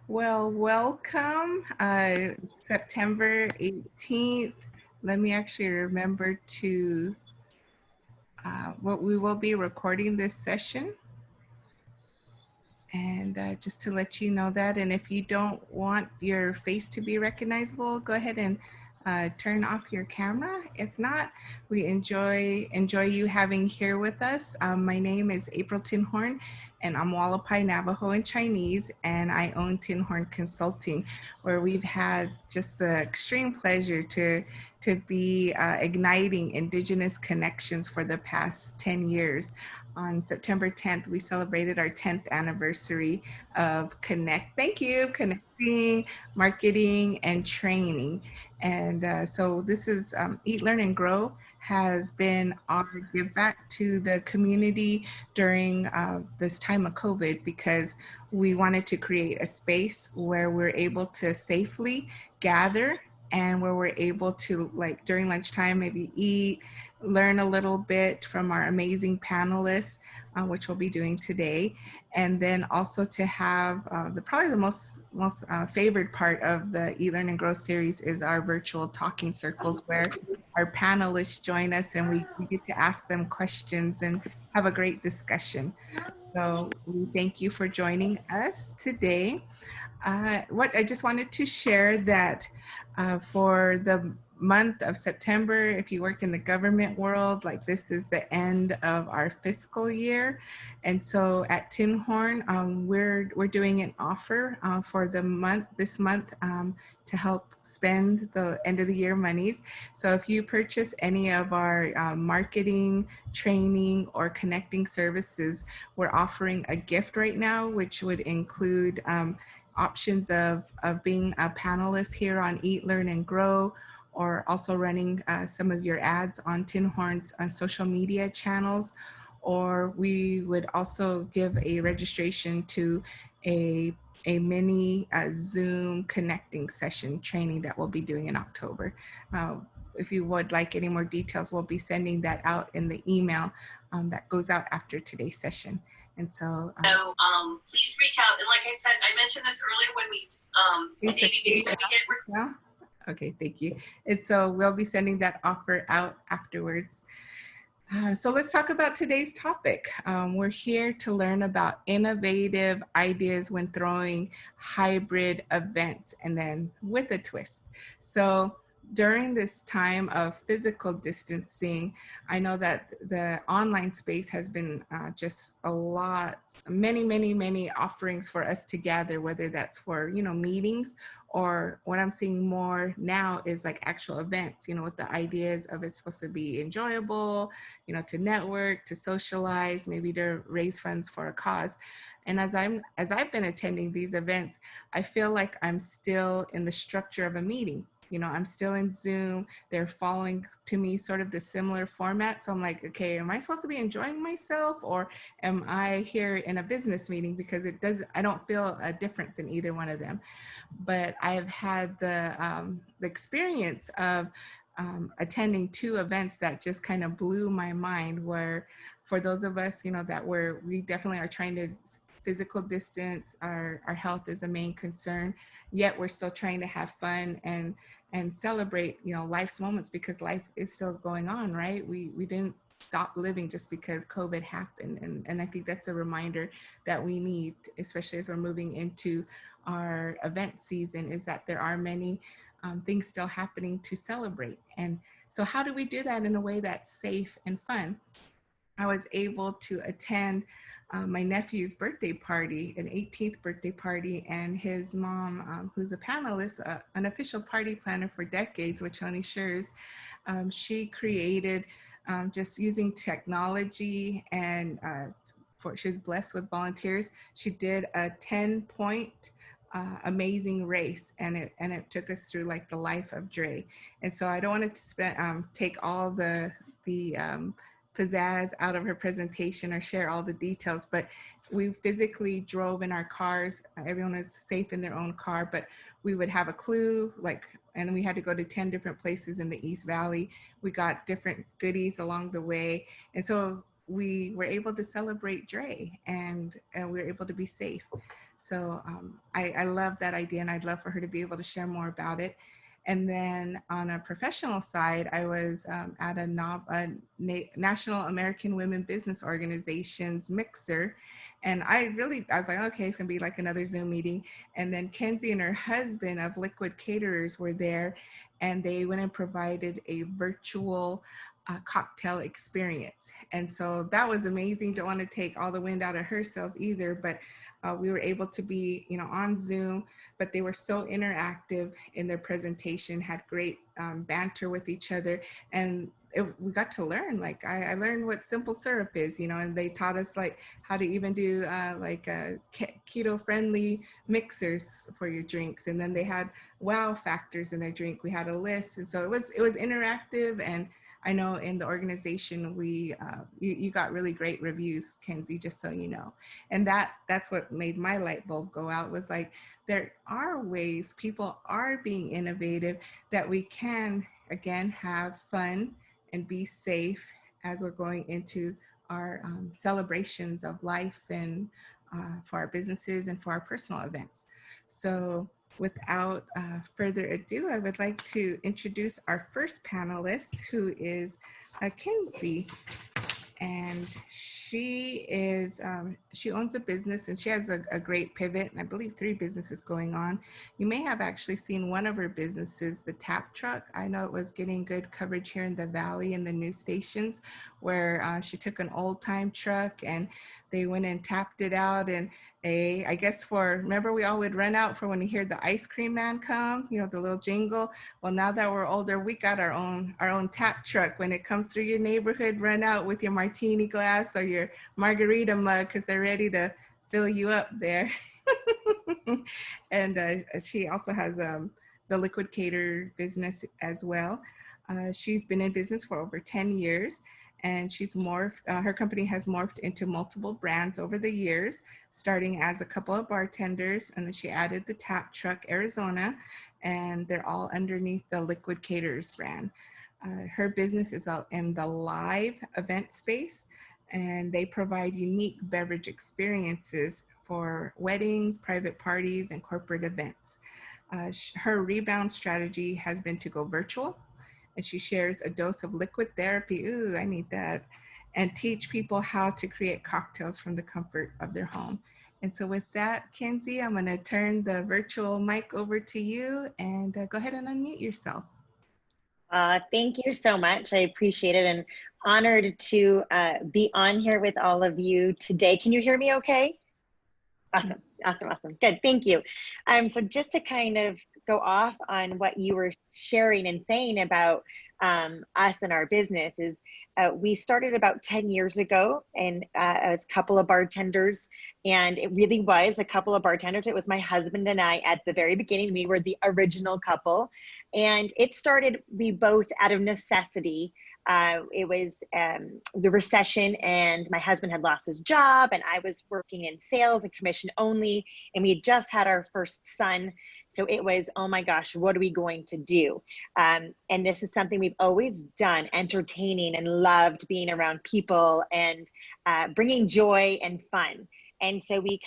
Well, welcome. September 18th. Let me actually remember to what we will be recording this session. And just to let you know that, and if you don't want your face to be recognizable, go ahead and turn off your camera. If not, we enjoy you having here with us. My name is April Tinhorn, and I'm Hualapai Navajo and Chinese, and I own Tinhorn Consulting, where we've had just the extreme pleasure to be igniting Indigenous connections for the past 10 years. On September 10th, we celebrated our 10th anniversary of connecting, marketing, and training. And so this is Eat, Learn, and Grow has been our give back to the community during this time of COVID, because we wanted to create a space where we're able to safely gather and where we're able to, like, during lunchtime, maybe eat, learn a little bit from our amazing panelists, which we'll be doing today. And then also to have probably the most favored part of the Eat, Learn, and Grow series is our virtual talking circles, where our panelists join us and we get to ask them questions and have a great discussion. So we thank you for joining us today. What I just wanted to share that for the month of September, if you work in the government world, like, this is the end of our fiscal year. And so at Tinhorn, we're doing an offer for this month to help spend the end of the year monies. So if you purchase any of our marketing, training, or connecting services, we're offering a gift right now, which would include options of being a panelist here on Eat, Learn, and Grow, or also running some of your ads on Tinhorn's social media channels. Or we would also give a registration to a mini Zoom connecting session training that we'll be doing in October. If you would like any more details, we'll be sending that out in the email that goes out after today's session. And so please reach out. And like I said, I mentioned this earlier when we get. Okay, thank you. And so we'll be sending that offer out afterwards. So let's talk about today's topic. We're here to learn about innovative ideas when throwing hybrid events, and then with a twist. So during this time of physical distancing, I know that the online space has been just many offerings for us to gather, whether that's for, meetings, or what I'm seeing more now is like actual events, with the ideas of it's supposed to be enjoyable, to network, to socialize, maybe to raise funds for a cause. And as I've been attending these events, I feel like I'm still in the structure of a meeting. I'm still in Zoom. They're following to me sort of the similar format. So I'm like, okay, am I supposed to be enjoying myself, or am I here in a business meeting? Because I don't feel a difference in either one of them. But I've had the experience of attending two events that just kind of blew my mind, where for those of us, that we definitely are trying to physical distance, our health is a main concern, yet we're still trying to have fun and celebrate, life's moments, because life is still going on, right? We didn't stop living just because COVID happened. And I think that's a reminder that we need, especially as we're moving into our event season, is that there are many things still happening to celebrate. And so how do we do that in a way that's safe and fun? I was able to attend my nephew's birthday party, an 18th birthday party, and his mom, who's a panelist, an official party planner for decades, Wechoni Schurz, she created, just using technology, and she was blessed with volunteers. She did a 10-point amazing race, and it took us through like the life of Dre. And so I don't want to take all the pizzazz out of her presentation or share all the details, but we physically drove in our cars. Everyone was safe in their own car, but we would have a clue, and we had to go to 10 different places in the East Valley. We got different goodies along the way. And so we were able to celebrate Dre, and we were able to be safe. So I love that idea, and I'd love for her to be able to share more about it. And then on a professional side, I was at a National American Women Business Organization's mixer. And I was like, okay, it's gonna be like another Zoom meeting. And then Kinsey and her husband of Liquid Caterers were there, and they went and provided a virtual cocktail experience. And so that was amazing. Don't want to take all the wind out of her sails either, but we were able to be, on Zoom, but they were so interactive in their presentation, had great banter with each other. And we got to learn, like I learned what simple syrup is, and they taught us like how to even do keto friendly mixers for your drinks. And then they had wow factors in their drink. We had a list. And so it was interactive. And I know in the organization, you got really great reviews, Kinsey, just so you know. And that's what made my light bulb go out, was like, there are ways, people are being innovative, that we can, again, have fun and be safe as we're going into our celebrations of life, and for our businesses and for our personal events. So without further ado, I would like to introduce our first panelist, who is Kinsey. And she owns a business, and she has a great pivot, and I believe 3 businesses going on. You may have actually seen one of her businesses, the Tap Truck. I know it was getting good coverage here in the Valley in the news stations, where she took an old time truck and they went and tapped it out. And I guess remember we all would run out for when you hear the ice cream man come, the little jingle. Well, now that we're older, we got our own tap truck. When it comes through your neighborhood, run out with your martini glass or your margarita mug, because they're ready to fill you up there. And she also has the Liquid Cater business as well. She's been in business for over 10 years, and she's morphed, her company has morphed into multiple brands over the years, starting as a Couple of Bartenders, and then she added the Tap Truck Arizona, and they're all underneath the Liquid Caterers brand. Her business is in the live event space, and they provide unique beverage experiences for weddings, private parties, and corporate events. Her rebound strategy has been to go virtual, and she shares a dose of liquid therapy, ooh, I need that, and teach people how to create cocktails from the comfort of their home. And so with that, Kinsey, I'm gonna turn the virtual mic over to you, and go ahead and unmute yourself. Thank you so much. I appreciate it, and honored to be on here with all of you today. Can you hear me okay? Awesome, awesome, awesome. Good, thank you. So just to kind of go off on what you were sharing and saying about us and our business is we started about 10 years ago, and as a Couple of Bartenders, and it really was a Couple of Bartenders. It was my husband and I at the very beginning. We were the original couple, and it started, we both out of necessity. It was the recession, and my husband had lost his job, and I was working in sales and commission only, and we had just had our first son. So it was, oh my gosh, what are we going to do? And this is something we've always done, entertaining, and loved being around people and bringing joy and fun. And so we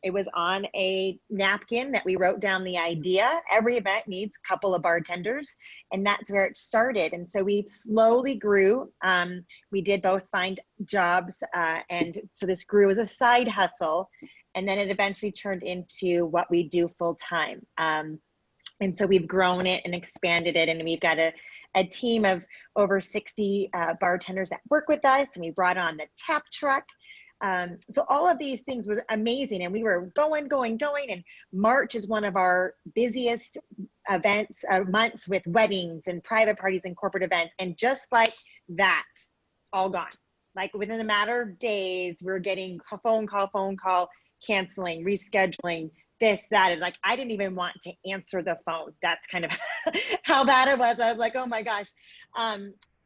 it was on a napkin that we wrote down the idea. Every event needs a couple of bartenders, and that's where it started. And so we slowly grew. We did both find jobs, and so this grew as a side hustle, and then it eventually turned into what we do full time. And so we've grown it and expanded it, and we've got a team of over 60 bartenders that work with us, and we brought on the Tap Truck. So all of these things were amazing, and we were going, and March is one of our busiest events, months, with weddings and private parties and corporate events. And just like that, all gone. Like within a matter of days, we're getting a phone call, canceling, rescheduling, this, that. And like, I didn't even want to answer the phone. That's kind of how bad it was. I was like, oh my gosh.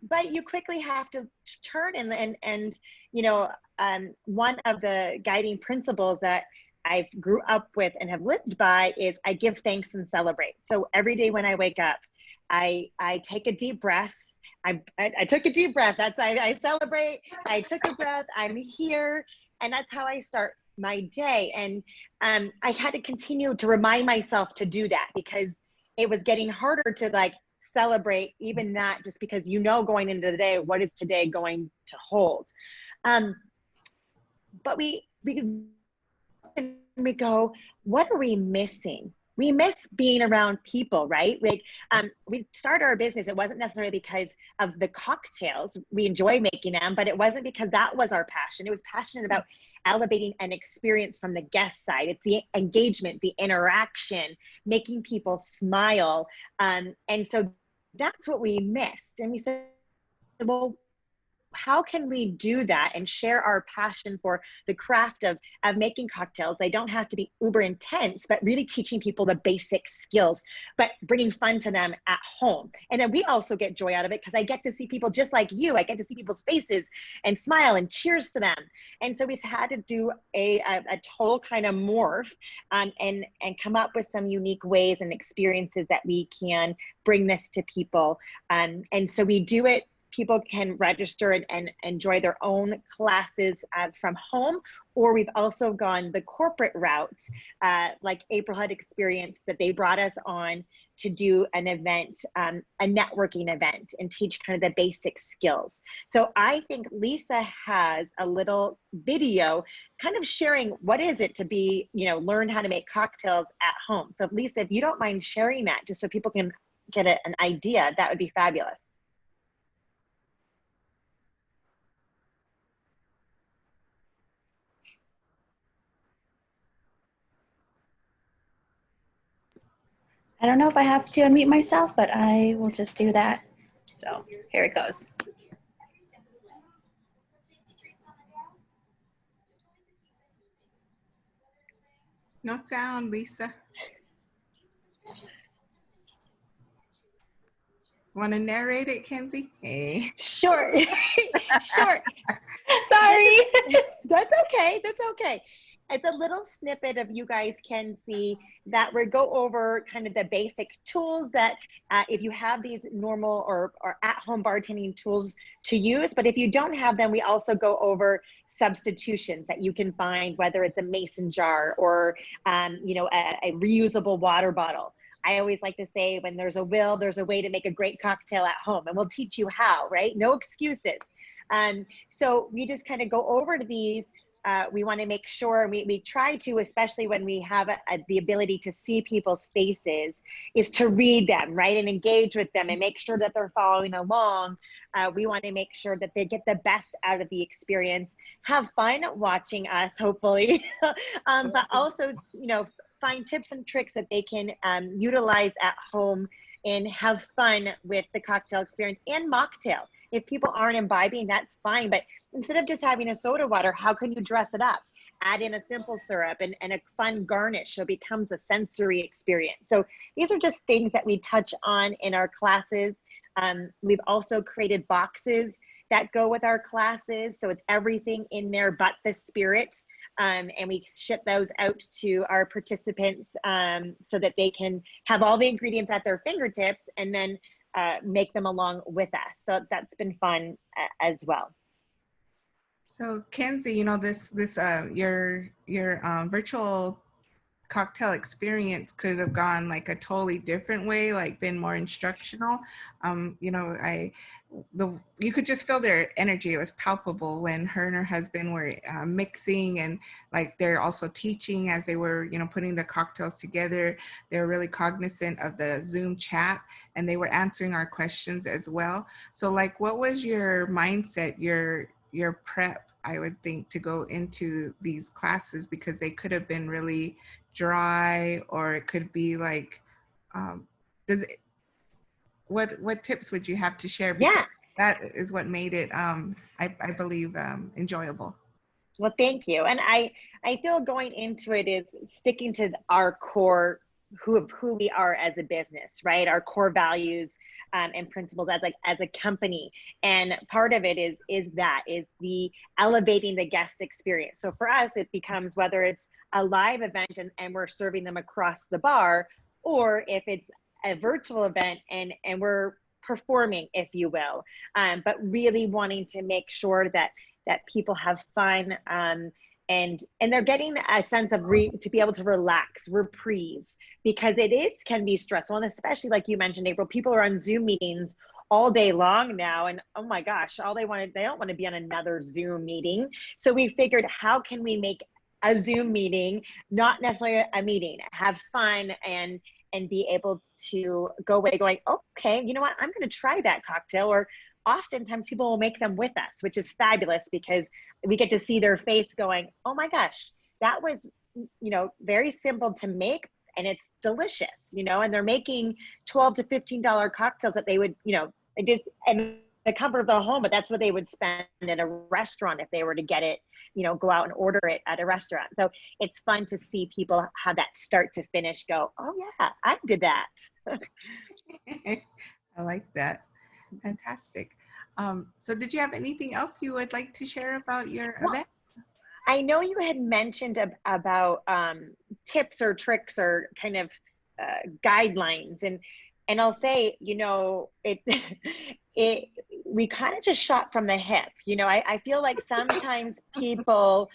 But you quickly have to turn and one of the guiding principles that I grew up with and have lived by is I give thanks and celebrate. So every day when I wake up, I take a deep breath, I took a deep breath. I celebrate. I took a breath. I'm here. And that's how I start my day. And I had to continue to remind myself to do that because it was getting harder to like celebrate even that, just because going into the day, what is today going to hold? But we go, what are we missing? We miss being around people, right? Like we started our business. It wasn't necessarily because of the cocktails. We enjoy making them, but it wasn't because that was our passion. It was passionate about elevating an experience from the guest side. It's the engagement, the interaction, making people smile. And so that's what we missed. And we said, well, how can we do that and share our passion for the craft of making cocktails? They don't have to be uber intense, but really teaching people the basic skills, but bringing fun to them at home. And then we also get joy out of it because I get to see people just like you. I get to see people's faces and smile and cheers to them. And so we had to do a total kind of morph and come up with some unique ways and experiences that we can bring this to people. And so we do it. People can register and enjoy their own classes from home, or we've also gone the corporate route, like April had experienced that they brought us on to do an event, a networking event, and teach kind of the basic skills. So I think Lisa has a little video kind of sharing what is it to be, learn how to make cocktails at home. So Lisa, if you don't mind sharing that, just so people can get an idea, that would be fabulous. I don't know if I have to unmute myself, but I will just do that. So here it goes. No sound, Lisa. Want to narrate it, Kinsey? Hey. Sure. Sure. Sorry. That's okay. That's okay. It's a little snippet of you guys can see that we go over kind of the basic tools that if you have these normal or at-home bartending tools to use, but if you don't have them, we also go over substitutions that you can find, whether it's a mason jar or a reusable water bottle. I always like to say, when there's a will, there's a way to make a great cocktail at home, and we'll teach you how, right? No excuses. So we just kind of go over to these. We want to make sure, we try to, especially when we have the ability to see people's faces, is to read them, right? And engage with them and make sure that they're following along. We want to make sure that they get the best out of the experience, have fun watching us, hopefully, but also, find tips and tricks that they can utilize at home and have fun with the cocktail experience and mocktail. If people aren't imbibing, that's fine. But instead of just having a soda water, how can you dress it up? Add in a simple syrup and a fun garnish so it becomes a sensory experience. So these are just things that we touch on in our classes. We've also created boxes that go with our classes. So it's everything in there but the spirit. And we ship those out to our participants so that they can have all the ingredients at their fingertips and then make them along with us. So that's been fun as well. So Kinsey, your virtual cocktail experience could have gone like a totally different way, like been more instructional. You could just feel their energy. It was palpable when her and her husband were mixing, and like they're also teaching as they were, putting the cocktails together. They were really cognizant of the Zoom chat, and they were answering our questions as well. So like, what was your mindset, your prep, I would think, to go into these classes, because they could have been really dry, or it could be like, what tips would you have to share? Because that is what made it, I believe, enjoyable. Well, thank you. And I feel going into it is sticking to our core, who we are as a business, right? Our core values and principles as a company. And part of it is the elevating the guest experience. So for us, it becomes whether it's a live event and we're serving them across the bar, or if it's a virtual event and we're performing, if you will, but really wanting to make sure that people have fun, and they're getting a sense of to be able to relax, reprieve, because can be stressful. And especially like you mentioned, April, people are on Zoom meetings all day long now. And oh my gosh, they don't want to be on another Zoom meeting. So we figured, how can we make a Zoom meeting not necessarily a meeting, have fun, and be able to go away going, okay, you know what, I'm going to try that cocktail. Or oftentimes people will make them with us, which is fabulous, because we get to see their face going, oh my gosh, that was, very simple to make, and it's delicious, and they're making $12 to $15 cocktails that they would, and the comfort of the home, but that's what they would spend at a restaurant if they were to get it, go out and order it at a restaurant. So it's fun to see people have that start to finish go, oh yeah, I did that. I like that. Fantastic. So did you have anything else you would like to share about your event? I know you had mentioned about tips or tricks or kind of guidelines, and I'll say, we kind of just shot from the hip. I feel like sometimes people,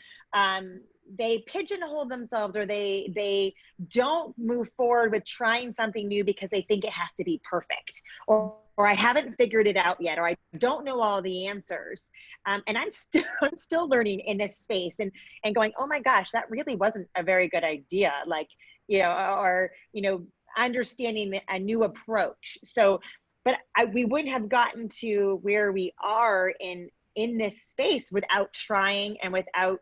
they pigeonhole themselves, or they don't move forward with trying something new because they think it has to be perfect, or I haven't figured it out yet, or I don't know all the answers. And I'm still learning in this space, and going, oh my gosh, that really wasn't a very good idea. Like, understanding a new approach. So, but we wouldn't have gotten to where we are in this space without trying, and without,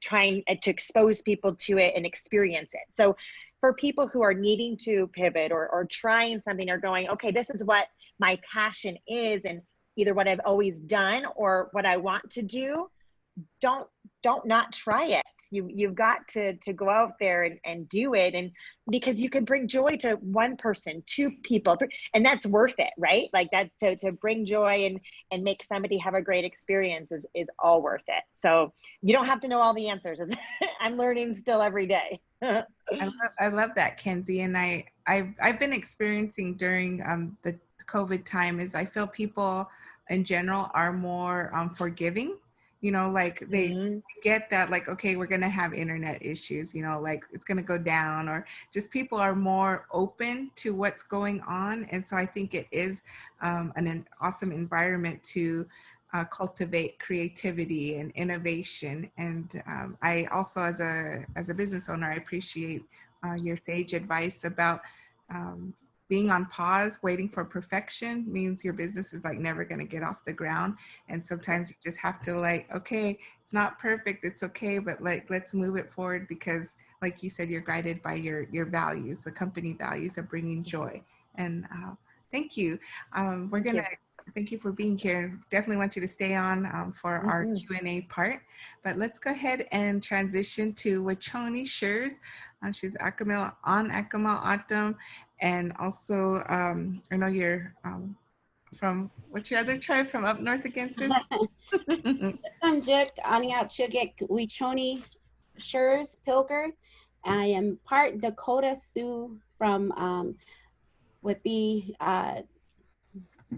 trying to expose people to it and experience it. So for people who are needing to pivot, or trying something, or going, okay, this is what my passion is, and either what I've always done or what I want to do, don't not try it. You've got to go out there and do it, and because you can bring joy to one person, two people, and that's worth it, right? Like that, to bring joy and make somebody have a great experience is all worth it. So you don't have to know all the answers. I'm learning still every day. I love that, Kinsey. And I've been experiencing during the COVID time is I feel people in general are more forgiving. Like they get that, like, okay, we're going to have internet issues, like it's going to go down, or just people are more open to what's going on. And so I think it is an awesome environment to cultivate creativity and innovation. And I also, as a business owner, I appreciate your sage advice about being on pause, waiting for perfection means your business is like never going to get off the ground. And sometimes you just have to like, okay, it's not perfect, it's okay, but like, let's move it forward, because like you said, you're guided by your values, the company values of bringing joy. And thank you. We're going to thank you for being here. Definitely want you to stay on for our Q&A part, but let's go ahead and transition to Wechoni Schurz. She's Akimel Autumn. And also, I know you're from, what's your other tribe from up north again, sis? I'm Juk, Aniat Chugik, Wechoni Schurz-Pilger. I am part Dakota Sioux from, would be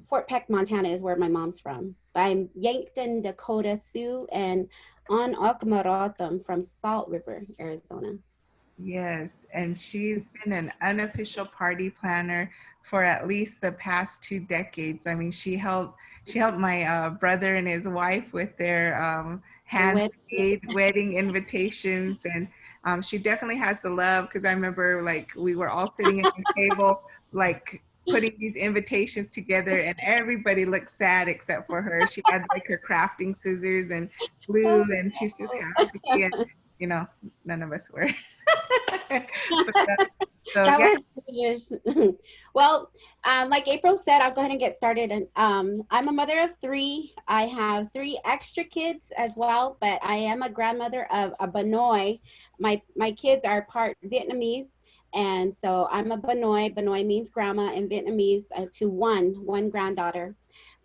Fort Peck, Montana is where my mom's from. I'm Yankton, Dakota Sioux, and Akimel from Salt River, Arizona. Yes, and she's been an unofficial party planner for at least the past 2 decades. I mean, she helped my brother and his wife with their handmade wedding invitations, and she definitely has the love, because I remember like we were all sitting at the table like putting these invitations together, and everybody looked sad except for her. She had like her crafting scissors and glue, and she's just happy, and none of us were. So, that was delicious. Well, like April said, I'll go ahead and get started. And I'm a mother of 3. I have 3 extra kids as well, but I am a grandmother of a Banoi. My kids are part Vietnamese, and so I'm a Banoi. Banoi means grandma in Vietnamese, to one granddaughter.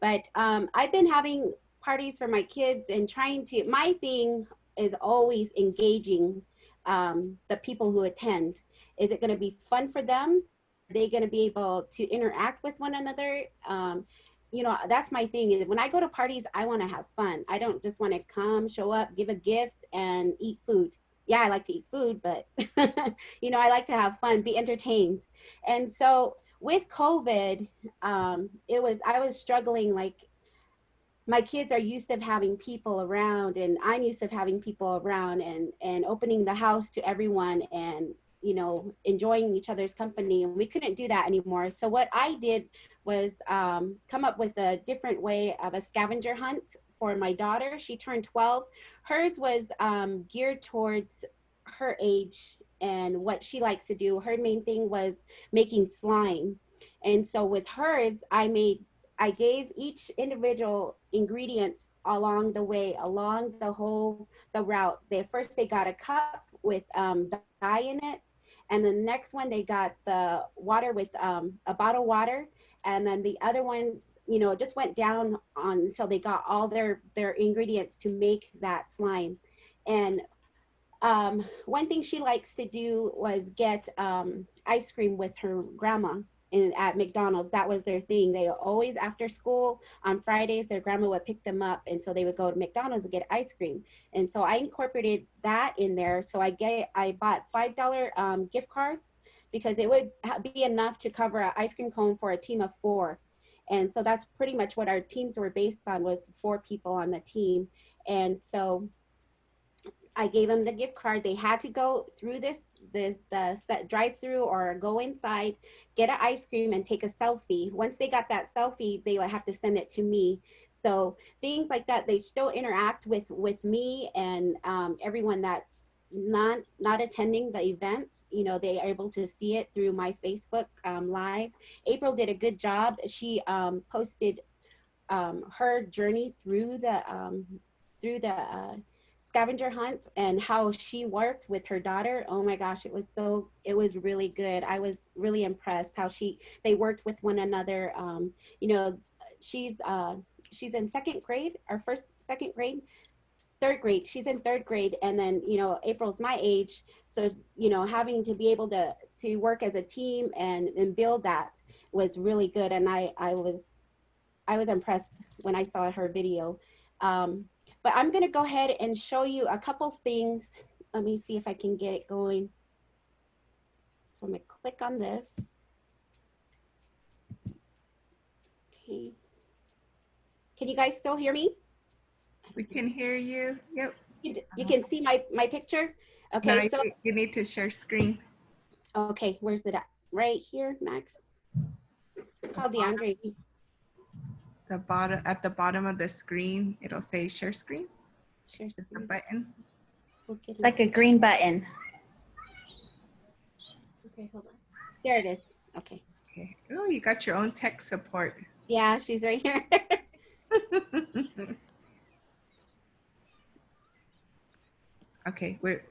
But I've been having parties for my kids and trying to. My thing is always engaging the people who attend. Is it going to be fun for them? they going to be able to interact with one another? You know, that's my thing. Is when I go to parties, I want to have fun. I don't just want to come, show up, give a gift, and eat food. Yeah, I like to eat food, but you know, I like to have fun, be entertained. And so with COVID, I was struggling. Like, my kids are used to having people around, and I'm used to having people around, and opening the house to everyone, and you know, enjoying each other's company, and we couldn't do that anymore. So what I did was come up with a different way of a scavenger hunt for my daughter. She turned 12. Hers was geared towards her age and what she likes to do. Her main thing was making slime. And so with hers, I gave each individual ingredients along the way, along the route. They got a cup with dye in it, and the next one they got the water with a bottle of water, and then the other one, you know, just went down until they got all their ingredients to make that slime. And one thing she likes to do was get ice cream with her grandma at McDonald's. That was their thing. They always, after school on Fridays, their grandma would pick them up, and so they would go to McDonald's and get ice cream. And so I incorporated that in there. So I bought $5 gift cards, because it would be enough to cover an ice cream cone for a team of 4. And so that's pretty much what our teams were based on, was 4 people on the team. And so I gave them the gift card. They had to go through the set drive-through or go inside, get an ice cream, and take a selfie. Once they got that selfie, they would have to send it to me. So things like that, they still interact with me and everyone that's not attending the events. You know, they are able to see it through my Facebook Live. April did a good job. She posted her journey through the scavenger hunt and how she worked with her daughter. Oh my gosh, it was really good. I was really impressed how they worked with one another. You know, she's in second grade, third grade. She's in third grade. And then, you know, April's my age. So, you know, having to be able to work as a team and build that was really good. And I was impressed when I saw her video. But I'm gonna go ahead and show you a couple things. Let me see if I can get it going. So I'm gonna click on this. Okay. Can you guys still hear me? We can hear you. Yep. You can see my picture? Okay, No, so you need to share screen. okay, where's it at? Right here, Max? Call DeAndre. At the bottom of the screen, it'll say share screen. Share It's the screen. button. It's like a green button. Okay, hold on. There it is. Okay. Okay. Oh, you got your own tech support. Yeah, she's right here. Okay, we're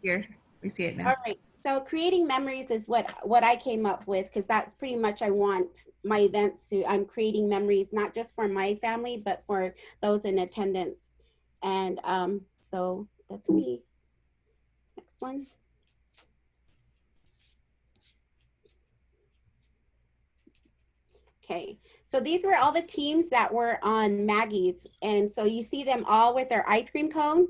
here. We see it now. All right. So creating memories is what I came up with, because that's pretty much I want my events to. I'm creating memories not just for my family, but for those in attendance. And so that's me. Next one. Okay. So these were all the teams that were on Maggie's, and so you see them all with their ice cream cone.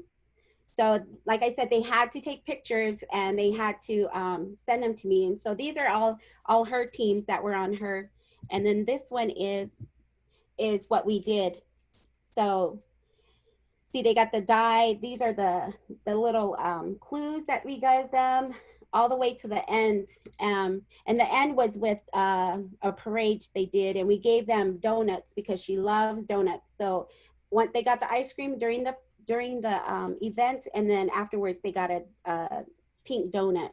So like I said, they had to take pictures and they had to send them to me. And so these are all her teams that were on her. And then this one is what we did. So see, they got the die. These are the little clues that we gave them all the way to the end. And the end was with a parade they did. And we gave them donuts because she loves donuts. So once they got the ice cream during the event, and then afterwards they got a pink donut.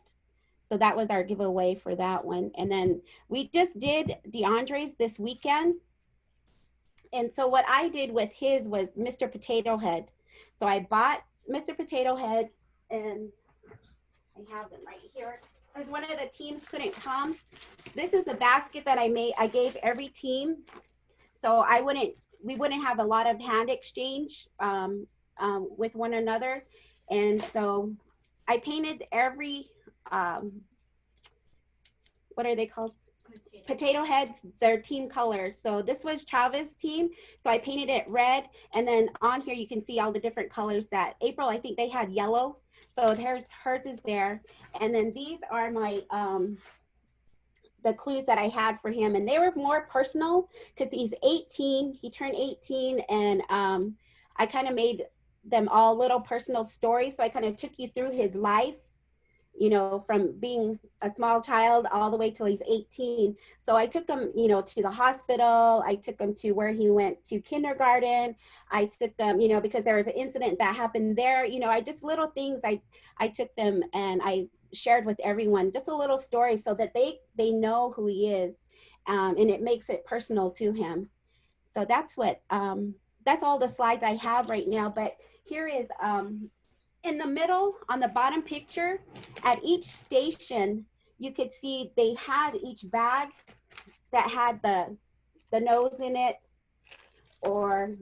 So that was our giveaway for that one. And then we just did DeAndre's this weekend. And so what I did with his was Mr. Potato Head. So I bought Mr. Potato Heads, and I have them right here. Because one of the teams couldn't come. This is the basket that I made. I gave every team. So we wouldn't have a lot of hand exchange with one another. And so I painted every, what are they called? potato heads, their team colors. So this was Travis' team. So I painted it red. And then on here, you can see all the different colors that April, I think they had yellow. So hers is there. And then these are my, the clues that I had for him. And they were more personal because he's 18, he turned 18. And I kind of made them all little personal stories. So I kind of took you through his life, you know, from being a small child all the way till he's 18. So I took him, you know, to the hospital. I took him to where he went to kindergarten. I took them, you know, because there was an incident that happened there. You know, I just little things I took them and I shared with everyone, just a little story so that they know who he is. And it makes it personal to him. So that's what, that's all the slides I have right now. But here is, in the middle, on the bottom picture, at each station, you could see they had each bag that had the nose in it, or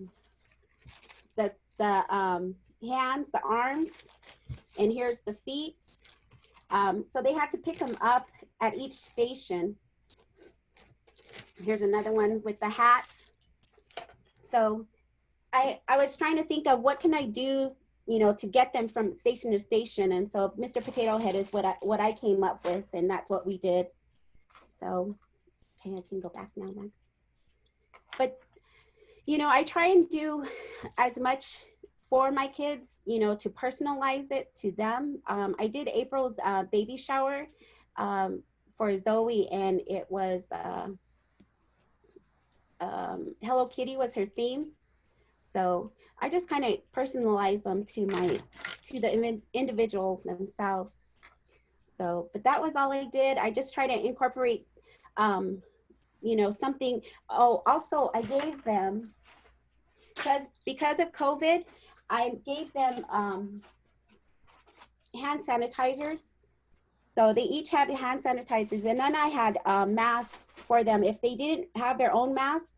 the hands, the arms, and here's the feet. So they had to pick them up at each station. Here's another one with the hat. So I was trying to think of what can I do, you know, to get them from station to station. And so Mr. Potato Head is what I came up with, and that's what we did. So, okay, I can go back now, Max. But, you know, I try and do as much for my kids, you know, to personalize it to them. I did April's baby shower for Zoe, and it was Hello Kitty was her theme. So I just kind of personalize them to the individual themselves. So, but that was all I did. I just try to incorporate, you know, something. Oh, also I gave them, because of COVID, I gave them hand sanitizers. So they each had hand sanitizers, and then I had masks for them. If they didn't have their own masks,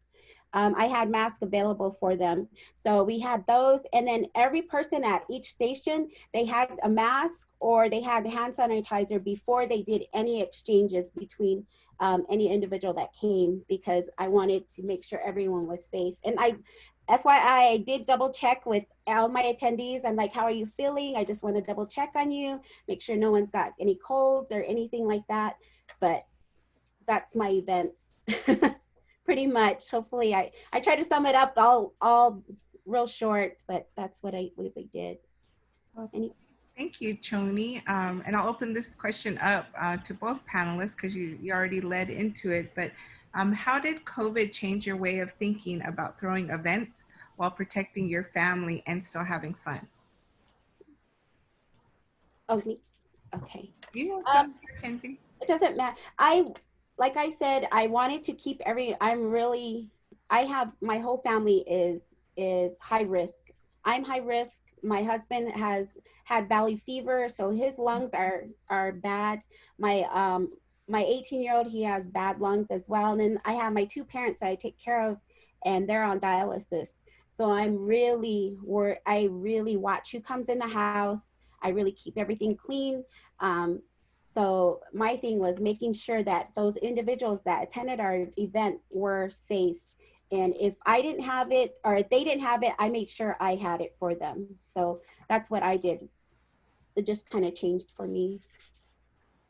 I had masks available for them. So we had those, and then every person at each station, they had a mask or they had hand sanitizer before they did any exchanges between any individual that came, because I wanted to make sure everyone was safe. And FYI, I did double check with all my attendees. I'm like, how are you feeling? I just want to double check on you, make sure no one's got any colds or anything like that. But that's my events. Pretty much. Hopefully I try to sum it up all real short, but that's what we did. Thank you, Choni. And I'll open this question up to both panelists because you already led into it, but how did COVID change your way of thinking about throwing events while protecting your family and still having fun? Oh, me? Okay. You, Kinsey? It doesn't matter. Like I said, I wanted to keep my whole family is high risk. I'm high risk. My husband has had valley fever, so his lungs are bad. My 18-year-old, he has bad lungs as well. And then I have my two parents that I take care of, and they're on dialysis. So I really watch who comes in the house. I really keep everything clean. So my thing was making sure that those individuals that attended our event were safe. And if I didn't have it, or if they didn't have it, I made sure I had it for them. So that's what I did. It just kind of changed for me.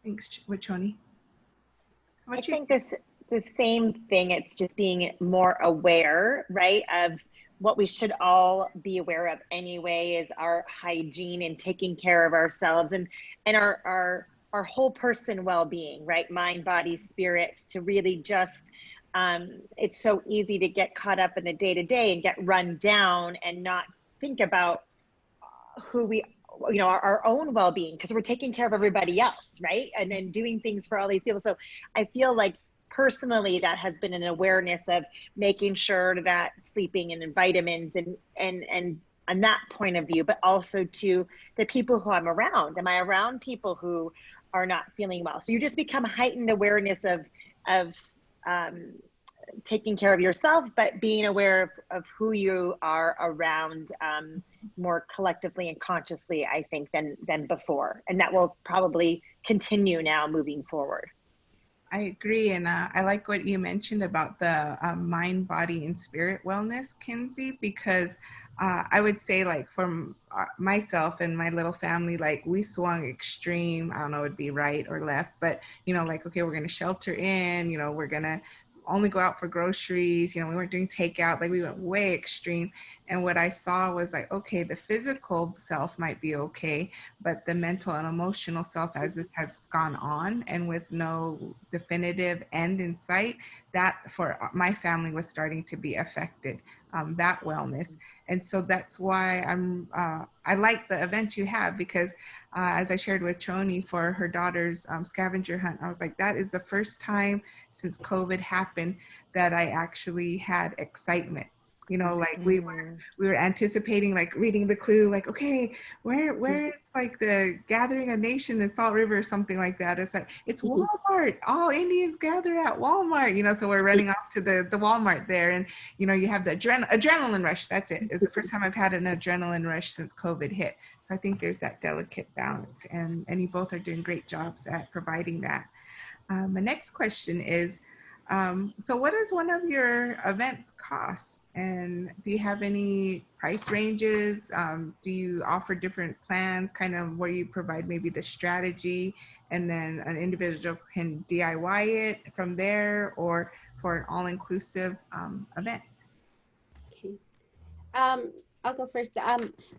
Thanks, Wechoni. I think the same thing. It's just being more aware, right, of what we should all be aware of anyway, is our hygiene and taking care of ourselves and our whole person well-being, right? Mind, body, spirit, to really just, it's so easy to get caught up in the day-to-day and get run down and not think about who we, you know, our own well-being, because we're taking care of everybody else, right? And then doing things for all these people. So I feel like personally that has been an awareness of making sure that sleeping and vitamins and on that point of view, but also to the people who I'm around. Am I around people who are not feeling well? So you just become heightened awareness of taking care of yourself, but being aware of who you are around more collectively and consciously, I think, than before. And that will probably continue now moving forward. I agree, and I like what you mentioned about the mind, body, and spirit wellness, Kinsey, because I would say, like, from myself and my little family, like, we swung extreme. I don't know, it'd be right or left, but like, okay, we're gonna shelter in. We're gonna only go out for groceries. We weren't doing takeout. Like, we went way extreme. And what I saw was like, okay, the physical self might be okay, but the mental and emotional self, as this has gone on and with no definitive end in sight, that for my family was starting to be affected, that wellness. And so that's why I like the events you have, because as I shared with Choni for her daughter's scavenger hunt, I was like, that is the first time since COVID happened that I actually had excitement. Like, we were anticipating, like, reading the clue, like, okay, where is, like, the gathering a nation in Salt River or something like that. It's like, it's Walmart, all Indians gather at Walmart. So we're running off to the Walmart there, and you have the adrenaline rush. That's it. It's the first time I've had an adrenaline rush since COVID hit. So I think there's that delicate balance, and you both are doing great jobs at providing that. My next question is, so what does one of your events cost? And do you have any price ranges? Do you offer different plans, kind of where you provide maybe the strategy and then an individual can DIY it from there, or for an all-inclusive event? Okay. I'll go first.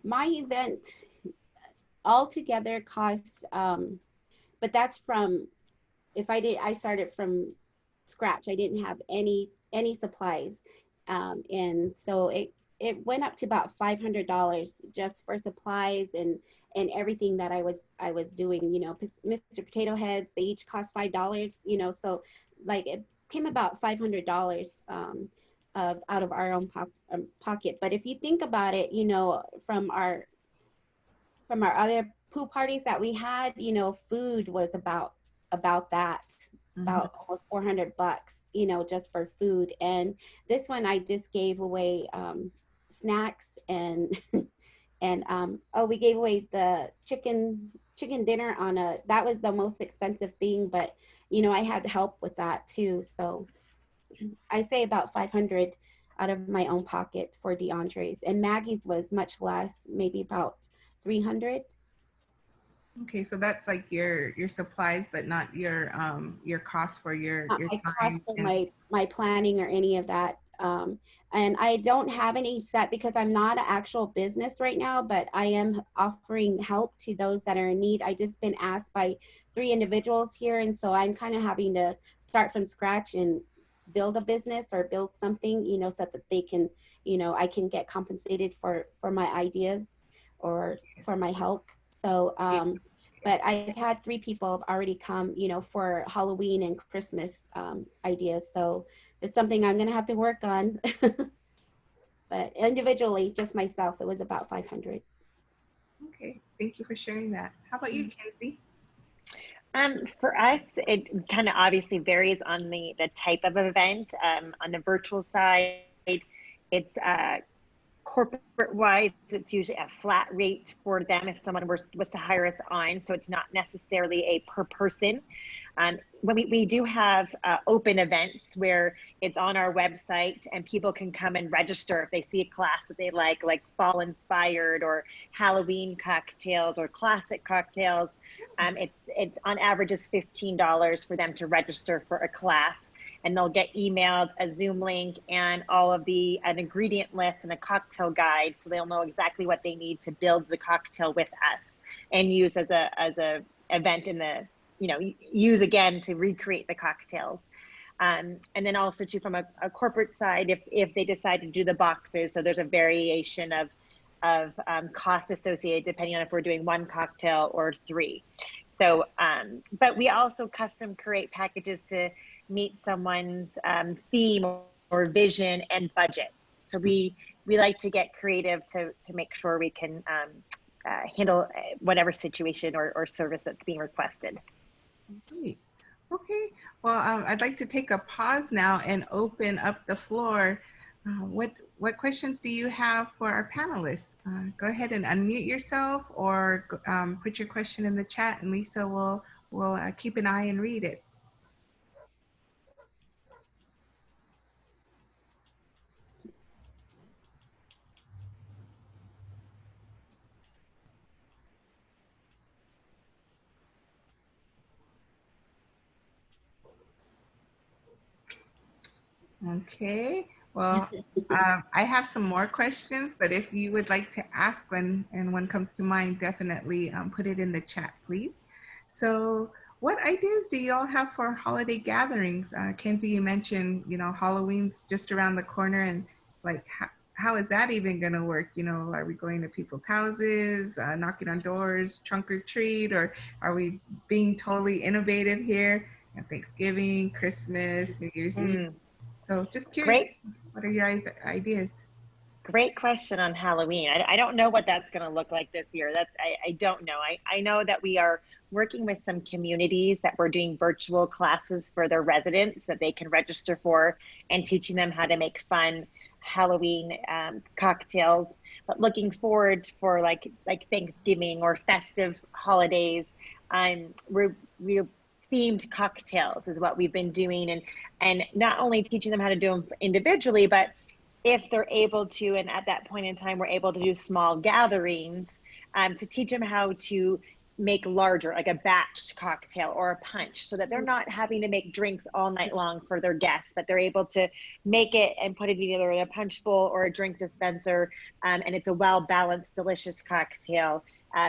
My event altogether costs, but that's from, I started from scratch. I didn't have any supplies, and so it went up to about $500 just for supplies and everything that I was doing. Mr. Potato Heads, they each cost $5. So like it came about $500 out of our own pocket. But if you think about it, from our other pool parties that we had, food was about that, about almost $400, just for food. And this one, I just gave away snacks and we gave away the chicken dinner that was the most expensive thing, but I had help with that too. So I say about 500 out of my own pocket for DeAndre's, and Maggie's was much less, maybe about 300. Okay, so that's like your supplies, but not your cost for your My cost time. for my planning or any of that. And I don't have any set because I'm not an actual business right now, but I am offering help to those that are in need. I just been asked by 3 individuals here, and so I'm kind of having to start from scratch and build a business or build something, so that they can, I can get compensated for my ideas or for my help. So, but I've had 3 people already come, for Halloween and Christmas ideas. So it's something I'm going to have to work on. But individually, just myself, it was about 500. Okay, thank you for sharing that. How about you, Kinsey? For us, it kind of obviously varies on the type of event. On the virtual side, it's corporate-wise, it's usually a flat rate for them if someone was to hire us on. So it's not necessarily a per person. When we do have open events where it's on our website and people can come and register if they see a class that they like fall inspired or Halloween cocktails or classic cocktails. It's on average is $15 for them to register for a class, and they'll get emailed a Zoom link and all of an ingredient list and a cocktail guide, so they'll know exactly what they need to build the cocktail with us and use as a event in the use again to recreate the cocktails. And then also too, from a corporate side, if they decide to do the boxes, so there's a variation of cost associated depending on if we're doing 1 cocktail or 3. So, but we also custom create packages to meet someone's theme or vision and budget. So we like to get creative to make sure we can handle whatever situation or service that's being requested. Great. Okay. Well, I'd like to take a pause now and open up the floor. What questions do you have for our panelists? Go ahead and unmute yourself, or put your question in the chat, and Lisa will keep an eye and read it. Okay. Well, I have some more questions, but if you would like to ask one and one comes to mind, definitely put it in the chat, please. So, what ideas do you all have for holiday gatherings? Kinsey, you mentioned, Halloween's just around the corner, and like, how is that even going to work? Are we going to people's houses, knocking on doors, trunk or treat, or are we being totally innovative here? Thanksgiving, Christmas, New Year's Eve. Mm, So just curious, great. what are your ideas? Great question on Halloween. I don't know what that's going to look like this year. I don't know. I know that we are working with some communities that we're doing virtual classes for their residents that they can register for, and teaching them how to make fun Halloween cocktails. But looking forward for like Thanksgiving or festive holidays, we're themed cocktails is what we've been doing, and not only teaching them how to do them individually, but if they're able to, and at that point in time, we're able to do small gatherings to teach them how to make larger, like a batch cocktail or a punch, so that they're not having to make drinks all night long for their guests, but they're able to make it and put it either in a punch bowl or a drink dispenser, and it's a well-balanced, delicious cocktail.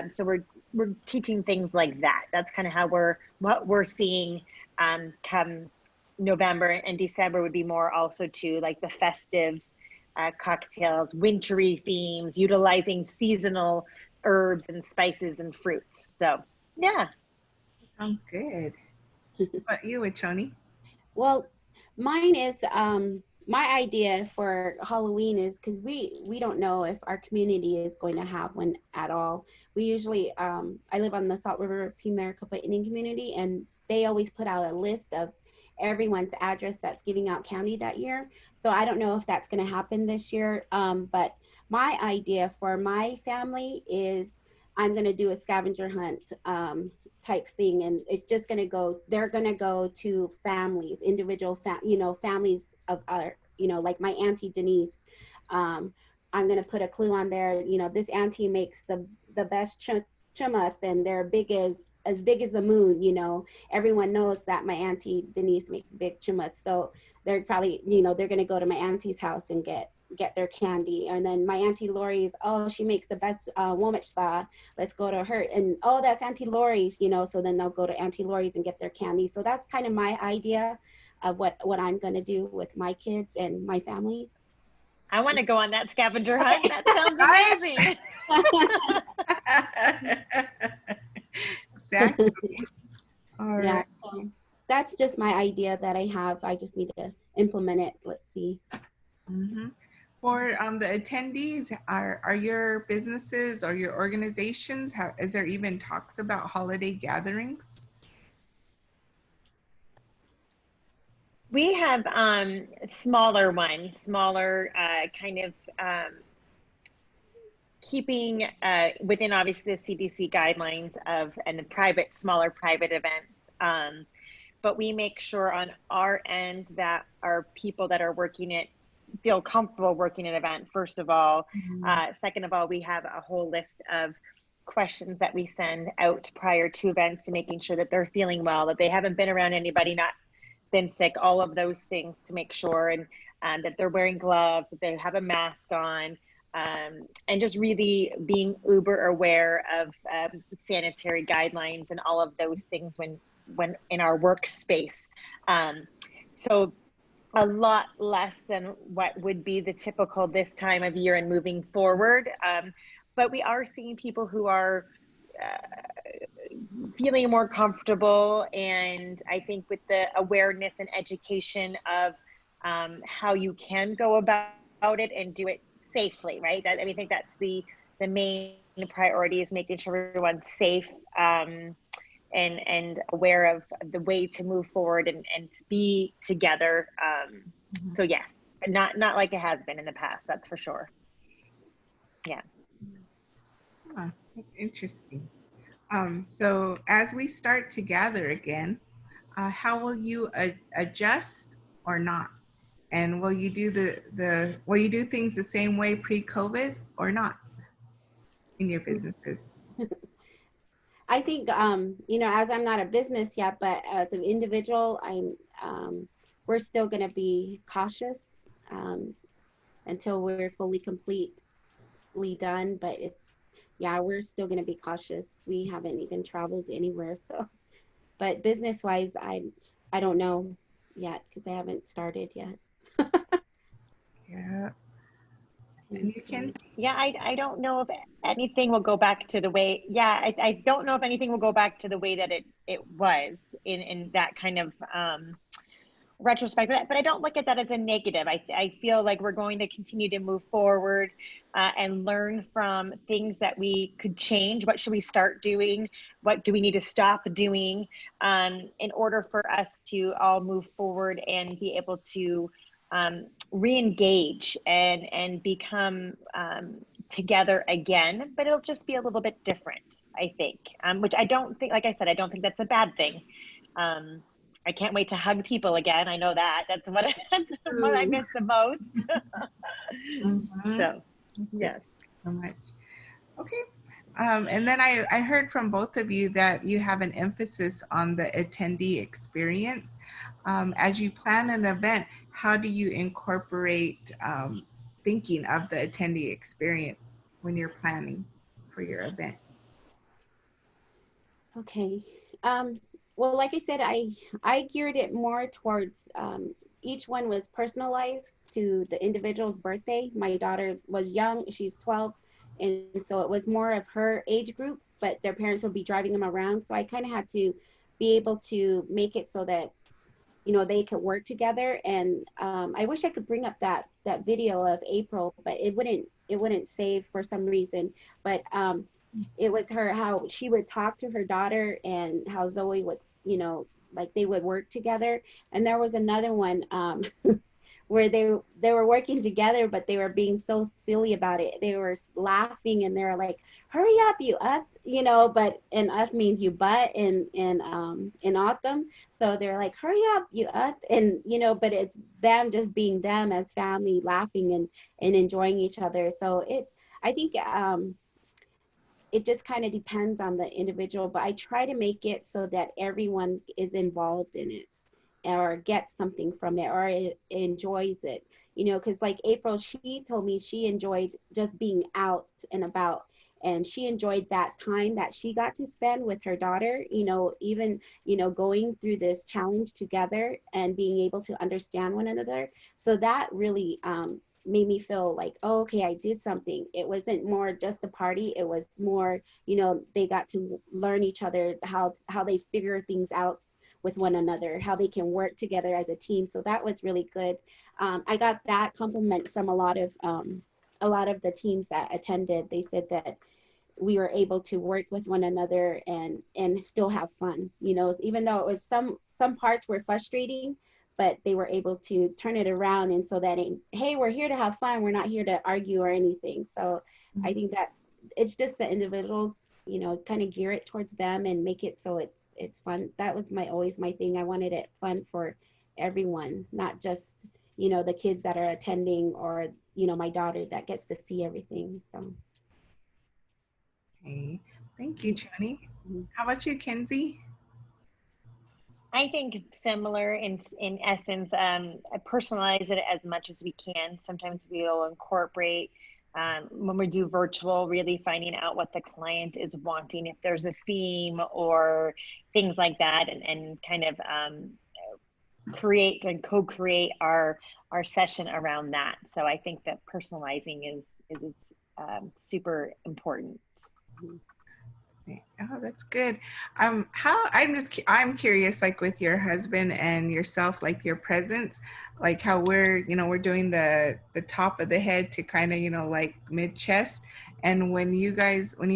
So we're teaching things like that. That's kind of what we're seeing come November, and December would be more also to like the festive cocktails, wintry themes, utilizing seasonal herbs and spices and fruits. So, yeah. Sounds good. What about you, Wechoni? Well, mine is my idea for Halloween is because we don't know if our community is going to have one at all. We usually I live on the Salt River Maricopa Indian community, and they always put out a list of everyone's address that's giving out candy that year. So I don't know if that's going to happen this year. But my idea for my family is I'm going to do a scavenger hunt type thing, and it's just going to go, they're going to go to families, individual families of other, like my auntie Denise. I'm going to put a clue on there, this auntie makes the best chumut, and they're as big as the moon. Everyone knows that my auntie Denise makes big chumuts, so they're probably, they're going to go to my auntie's house and get their candy. And then my auntie Lori's, oh, she makes the best womachsa, let's go to her. And oh, that's Auntie Lori's, so then they'll go to Auntie Lori's and get their candy. So that's kind of my idea of what I'm going to do with my kids and my family. I want to go on that scavenger hunt. That sounds amazing. Exactly. All right. Yeah, so that's just my idea that I have. I just need to implement it. Let's see. Mm-hmm. For the attendees, are your businesses or your organizations, is there even talks about holiday gatherings? We have smaller ones, kind of keeping within obviously the CDC guidelines and smaller private events. But we make sure on our end that our people that are working it feel comfortable working an event, first of all. Mm-hmm. Second of all, we have a whole list of questions that we send out prior to events to making sure that they're feeling well, that they haven't been around anybody, not been sick, all of those things to make sure, and that they're wearing gloves, that they have a mask on, and just really being uber aware of sanitary guidelines and all of those things when in our workspace. So a lot less than what would be the typical this time of year and moving forward. But we are seeing people who are feeling more comfortable, and I think with the awareness and education of how you can go about it and do it safely, right? I think that's the main priority, is making sure everyone's safe and aware of the way to move forward and be together. Mm-hmm. So yes, not like it has been in the past, that's for sure. Yeah. Huh, that's interesting. So as we start to gather again, how will you adjust or not? And will you do things the same way pre-COVID or not in your businesses? I think, as I'm not a business yet, but as an individual, we're still going to be cautious until we're fully completely done. But it's, yeah, we're still going to be cautious. We haven't even traveled anywhere. So, but business wise, I don't know yet because I haven't started yet. Yeah. And you can. Yeah, I don't know if anything will go back to the way, I don't know if anything will go back to the way that it was in that kind of retrospect, but I don't look at that as a negative. I feel like we're going to continue to move forward and learn from things that we could change. What should we start doing? What do we need to stop doing in order for us to all move forward and be able to re-engage and become together again, but it'll just be a little bit different, I think, which I don't think, like I said, I don't think that's a bad thing. I can't wait to hug people again. I know that. That's what I miss the most. So, yes. So much. Okay. And then I heard from both of you that you have an emphasis on the attendee experience. As you plan an event, how do you incorporate thinking of the attendee experience when you're planning for your event? Okay. Well, like I said, I geared it more towards each one was personalized to the individual's birthday. My daughter was young, she's 12, and so it was more of her age group, but their parents would be driving them around. So I kind of had to be able to make it so that, you know, they could work together. And I wish I could bring up that video of April, but it wouldn't save for some reason. But it was her, how she would talk to her daughter and how Zoe would, you know, like they would work together. And there was another one where they were working together, but they were being so silly about it. They were laughing and they were like, hurry up, you us, you know, but and us means you but in autumn. So they're like, hurry up, you us, and you know, but it's them just being them as family, laughing and enjoying each other. So I think it just kind of depends on the individual, but I try to make it so that everyone is involved in it or gets something from it or enjoys it, you know, because like April, she told me she enjoyed just being out and about, and she enjoyed that time that she got to spend with her daughter, you know, even, you know, going through this challenge together and being able to understand one another. So that really made me feel like, oh, okay, I did something. It wasn't more just a party. It was more, you know, they got to learn each other, how they figure things out with one another, how they can work together as a team. So that was really good. I got that compliment from a lot of the teams that attended. They said that we were able to work with one another and still have fun, you know, even though it was some parts were frustrating, but they were able to turn it around. And so that, hey, we're here to have fun. We're not here to argue or anything. So I think it's just the individuals, you know, kind of gear it towards them and make it so it's fun. That was always my thing. I wanted it fun for everyone, not just, you know, the kids that are attending or, you know, my daughter that gets to see everything. So. Okay, thank you, Johnny. How about you, Kinsey? I think similar in essence, personalize it as much as we can. Sometimes we'll incorporate when we do virtual, really finding out what the client is wanting, if there's a theme or things like that, and kind of create and co-create our session around that. So I think that personalizing is super important. Oh, that's good. I'm curious, like with your husband and yourself, like your presence, like how we're doing the top of the head to kind of, you know, like mid chest. And when you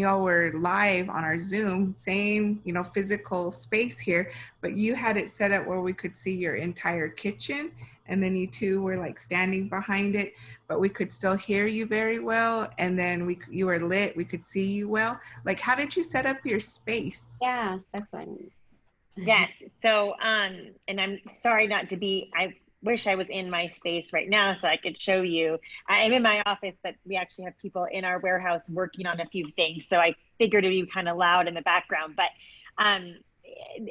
all were live on our Zoom, same, you know, physical space here, but you had it set up where we could see your entire kitchen. And then you two were like standing behind it, but we could still hear you very well. And then you were lit, we could see you well. Like, how did you set up your space? Yeah, that's what I mean. Yes. So, and I'm sorry not to be, I wish I was in my space right now so I could show you. I'm in my office, but we actually have people in our warehouse working on a few things. So I figured it'd be kind of loud in the background, but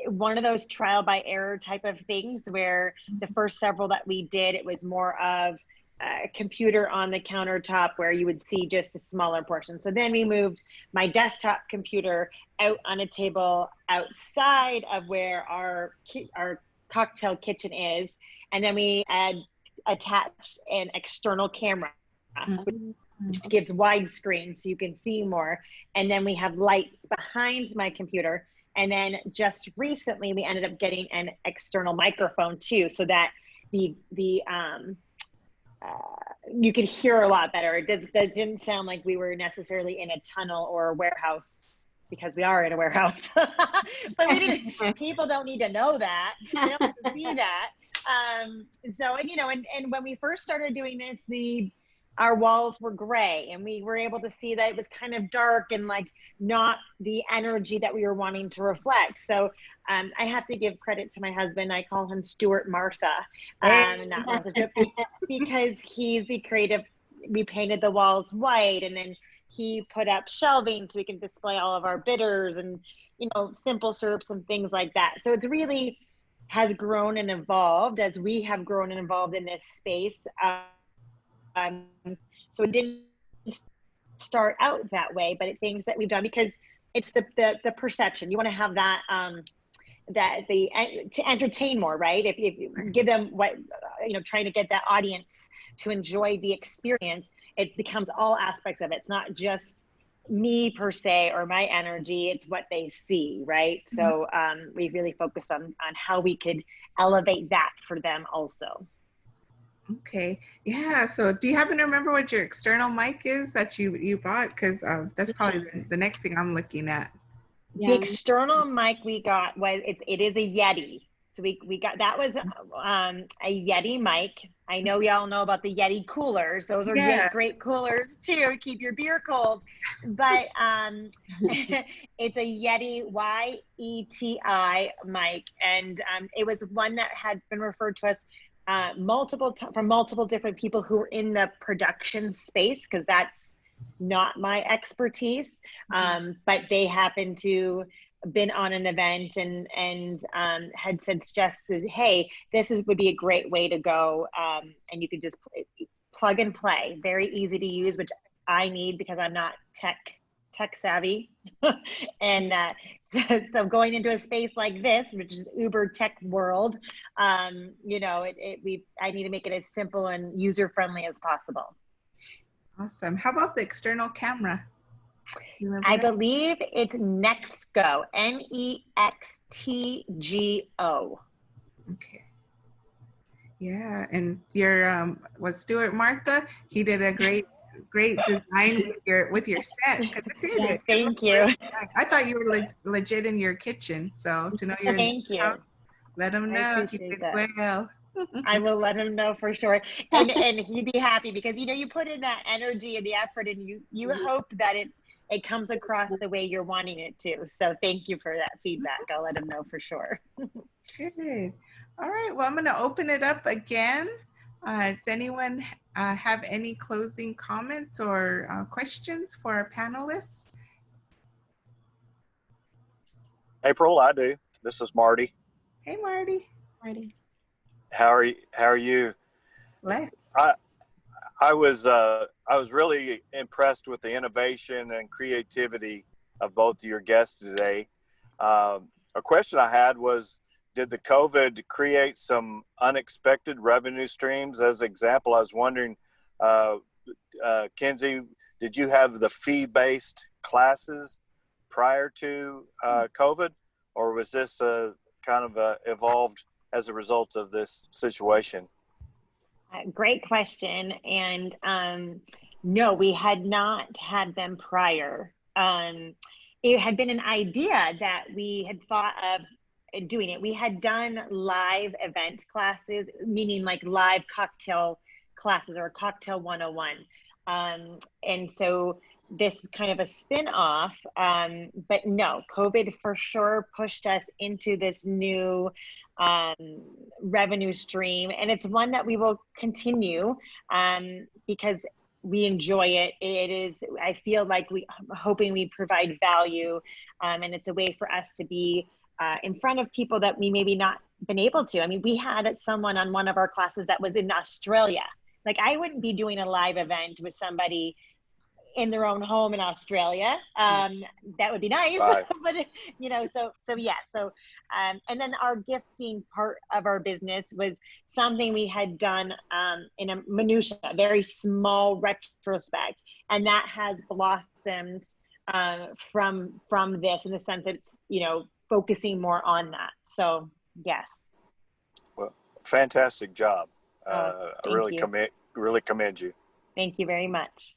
one of those trial by error type of things where the first several that we did, it was more of a computer on the countertop where you would see just a smaller portion. So then we moved my desktop computer out on a table outside of where our cocktail kitchen is. And then we attached an external camera, which gives widescreen so you can see more. And then we have lights behind my computer. And then just recently we ended up getting an external microphone too, so that you could hear a lot better. It didn't sound like we were necessarily in a tunnel or a warehouse, because we are in a warehouse. But people don't need to know that. They don't have to see that. So, and, you know, and when we first started doing this, our walls were gray, and we were able to see that it was kind of dark and like not the energy that we were wanting to reflect. So I have to give credit to my husband. I call him Stuart Martha, not Martha Stuart, because he's the creative. We painted the walls white, and then he put up shelving so we can display all of our bitters and, you know, simple syrups and things like that. So it's really has grown and evolved as we have grown and evolved in this space. So it didn't start out that way, but it's things that we've done because it's the perception. You want to have that to entertain more, right? If you give them what, you know, trying to get that audience to enjoy the experience, it becomes all aspects of it. It's not just me per se or my energy, it's what they see, right? So we really focused on how we could elevate that for them also. Okay, yeah, so do you happen to remember what your external mic is that you bought? Because that's probably the next thing I'm looking at. The external mic we got was, it is a Yeti. So we got, that was a Yeti mic. I know y'all know about the Yeti coolers. Those are great coolers too, keep your beer cold. But it's a Yeti, Y-E-T-I mic. And it was one that had been referred to us from multiple different people who are in the production space, because that's not my expertise. But they happened to been on an event and had suggested, hey, this would be a great way to go, and you could just plug and play, very easy to use, which I need because I'm not tech savvy. And so going into a space like this, which is uber tech world, you know, I need to make it as simple and user friendly as possible. Awesome. How about the external camera? I believe it's Nextgo, N-E-X-T-G-O. Okay. Yeah, and your was Stuart Martha? He did a great design with your set. Yeah, thank you. I thought you were legit in your kitchen, so to know you're thank you. Let him know you did well. I will let him know for sure, and he'd be happy, because you know, you put in that energy and the effort, and you hope that it comes across the way you're wanting it to. So thank you for that feedback. I'll let him know for sure. Good. All right. Well, I'm going to open it up again. Does anyone have any closing comments or questions for our panelists? April, I do. This is Marty. Hey, Marty. Marty. How are you? Les. I was really impressed with the innovation and creativity of both of your guests today. A question I had was, did the COVID create some unexpected revenue streams? As an example, I was wondering, Kinsey, did you have the fee-based classes prior to COVID, or was this kind of evolved as a result of this situation? Great question. And no, we had not had them prior. It had been an idea that we had thought of doing it. We had done live event classes, meaning like live cocktail classes or cocktail 101. And so this kind of a spin-off, but no, COVID for sure pushed us into this new revenue stream, and it's one that we will continue because we enjoy it. It is, I feel like I'm hoping we provide value, and it's a way for us to be in front of people that we maybe not been able to. I mean, we had someone on one of our classes that was in Australia. Like, I wouldn't be doing a live event with somebody in their own home in Australia. That would be nice, Right. but you know, so yeah. So, and then our gifting part of our business was something we had done in a minutia, a very small retrospect, and that has blossomed from this, in the sense that it's, you know, focusing more on that. So yes. Well, fantastic job. Oh, I really commend you. Thank you very much.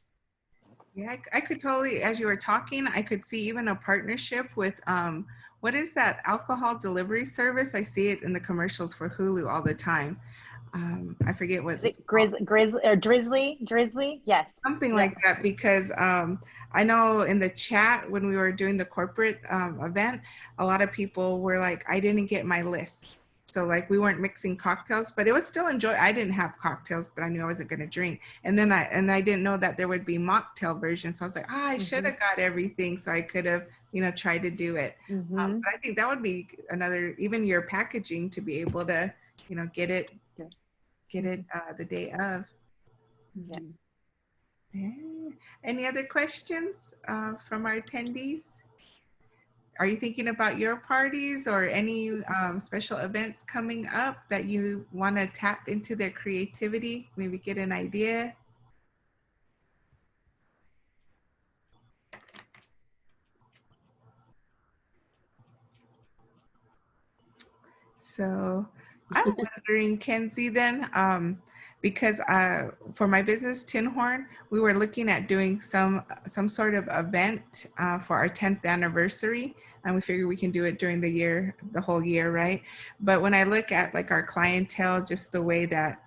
Yeah, I could totally, as you were talking, I could see even a partnership with, what is that alcohol delivery service? I see it in the commercials for Hulu all the time. I forget what Is it Drizzly? Yes. something like that, because I know in the chat when we were doing the corporate event, a lot of people were like, I didn't get my list. So like we weren't mixing cocktails, but it was still I didn't have cocktails, but I knew I wasn't going to drink. And then I didn't know that there would be mocktail versions. So I was like, I should have got everything, so I could have, you know, tried to do it. But I think that would be another, even your packaging, to be able to, you know, get it the day of. Yeah. Yeah. Any other questions from our attendees? Are you thinking about your parties or any special events coming up that you want to tap into their creativity, maybe get an idea? So I'm wondering, Kinsey, then, because for my business, Tinhorn, we were looking at doing some sort of event for our 10th anniversary, and we figure we can do it during the year, the whole year, right? But when I look at like our clientele, just the way that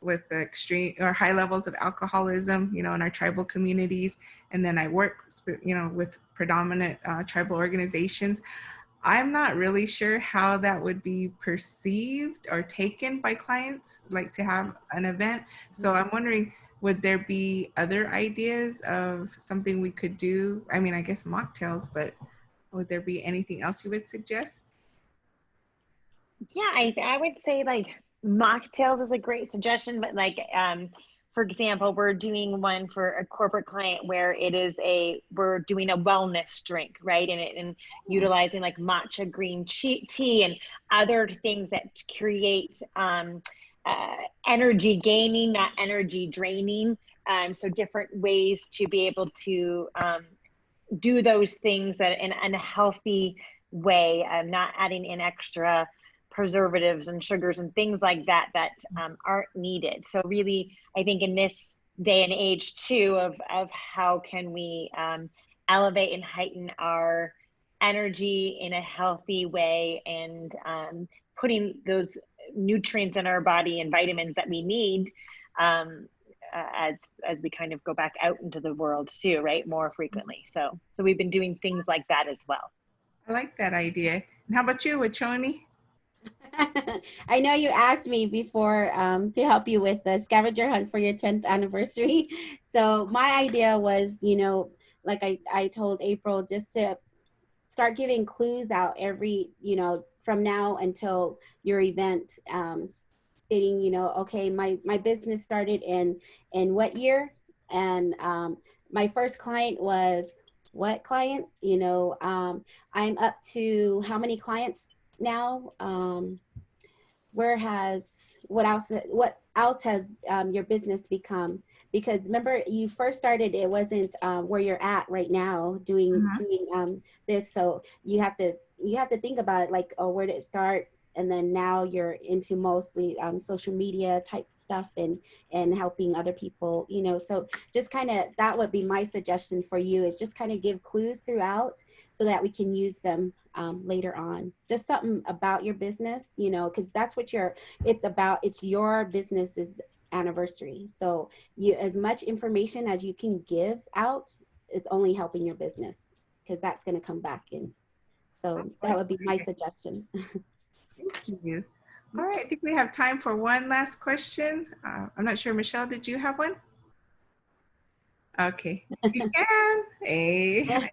with the extreme or high levels of alcoholism, you know, in our tribal communities, and then I work, you know, with predominant tribal organizations, I'm not really sure how that would be perceived or taken by clients, like to have an event. So I'm wondering, would there be other ideas of something we could do? I mean, I guess mocktails, but would there be anything else you would suggest? Yeah, I would say like mocktails is a great suggestion, but like for example, we're doing one for a corporate client where we're doing a wellness drink, right? And utilizing like matcha green tea and other things that create energy gaining, not energy draining. So different ways to be able to do those things that in a healthy way, not adding in extra preservatives and sugars and things like that aren't needed. So really, I think in this day and age too, of how can we elevate and heighten our energy in a healthy way, and putting those nutrients in our body and vitamins that we need as we kind of go back out into the world too, right, more frequently. So we've been doing things like that as well. I like that idea. And how about you, Wechoni? I know you asked me before to help you with the scavenger hunt for your 10th anniversary. So my idea was, you know, like I told April, just to start giving clues out every, you know, from now until your event, stating, you know, okay, my business started in what year? And my first client was what client? You know, I'm up to how many clients now? What else has your business become? Because remember, you first started, it wasn't where you're at right now doing this. So you have to think about it, like, oh, where did it start? And then now you're into mostly social media type stuff and helping other people, you know. So just kind of, that would be my suggestion for you, is just kind of give clues throughout so that we can use them later on. Just something about your business, you know, because that's what it's your business's anniversary. So you, as much information as you can give out, it's only helping your business, because that's going to come back in. So that would be my suggestion. Thank you. All right, I think we have time for one last question. I'm not sure, Michelle, did you have one? Okay, you can. Hey.